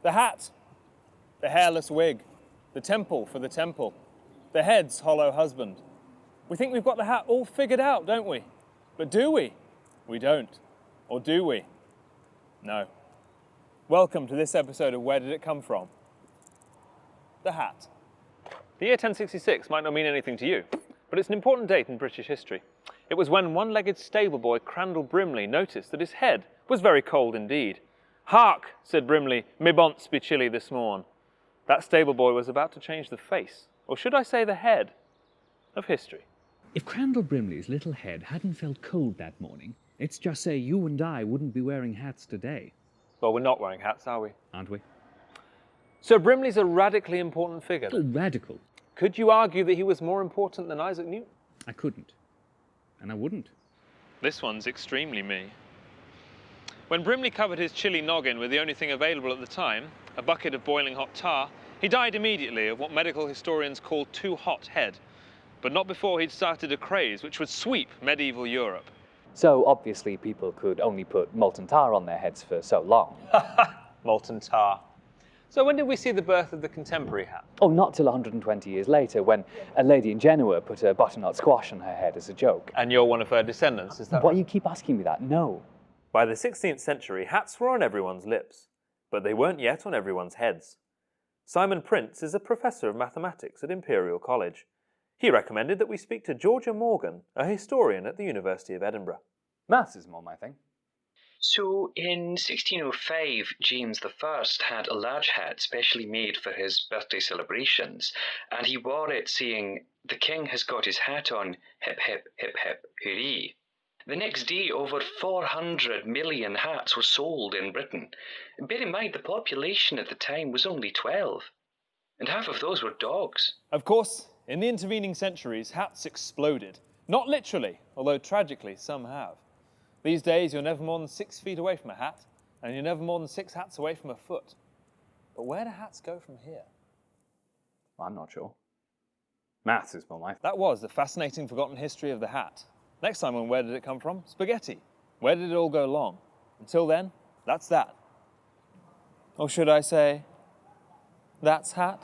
The hat, the hairless wig, the temple for the temple, the head's hollow husband. We think we've got the hat all figured out, don't we? But do we? We don't. Or do we? No. Welcome to this episode of Where Did It Come From? The hat. The year 1066 might not mean anything to you, but it's an important date in British history. It was when one-legged stable boy Crandall Brimley noticed that his head was very cold indeed. "Hark," said Brimley, "me bonts be chilly this morn." That stable boy was about to change the face, or should I say the head, of history. If Crandall Brimley's little head hadn't felt cold that morning, it's just say you and I wouldn't be wearing hats today. Well, we're not wearing hats, are we? Aren't we? So Brimley's a radically important figure. Oh, radical. Could you argue that he was more important than Isaac Newton? I couldn't. And I wouldn't. This one's extremely me. When Brimley covered his chilly noggin with the only thing available at the time, a bucket of boiling hot tar, he died immediately of what medical historians call too hot head, but not before he'd started a craze which would sweep medieval Europe. So obviously people could only put molten tar on their heads for so long. Molten tar. So when did we see the birth of the contemporary hat? Oh, not till 120 years later, when a lady in Genoa put a butternut squash on her head as a joke. And you're one of her descendants, is that Why right? you keep asking me that? No. By the 16th century, hats were on everyone's lips, but they weren't yet on everyone's heads. Simon Prince is a professor of mathematics at Imperial College. He recommended that we speak to Georgia Morgan, a historian at the University of Edinburgh. Maths is more my thing. So, in 1605, James I had a large hat specially made for his birthday celebrations, and he wore it saying, "The king has got his hat on, hip hip hip hip hooray." The next day, over 400 million hats were sold in Britain. Bear in mind, the population at the time was only 12, and half of those were dogs. Of course, in the intervening centuries, hats exploded. Not literally, although tragically some have. These days, you're never more than 6 feet away from a hat, and you're never more than 6 hats away from a foot. But where do hats go from here? I'm not sure. Maths is more my thing. That was the fascinating forgotten history of the hat. Next time on Where Did It Come From? Spaghetti. Where did it all go wrong? Until then, that's that. Or should I say, that's hat?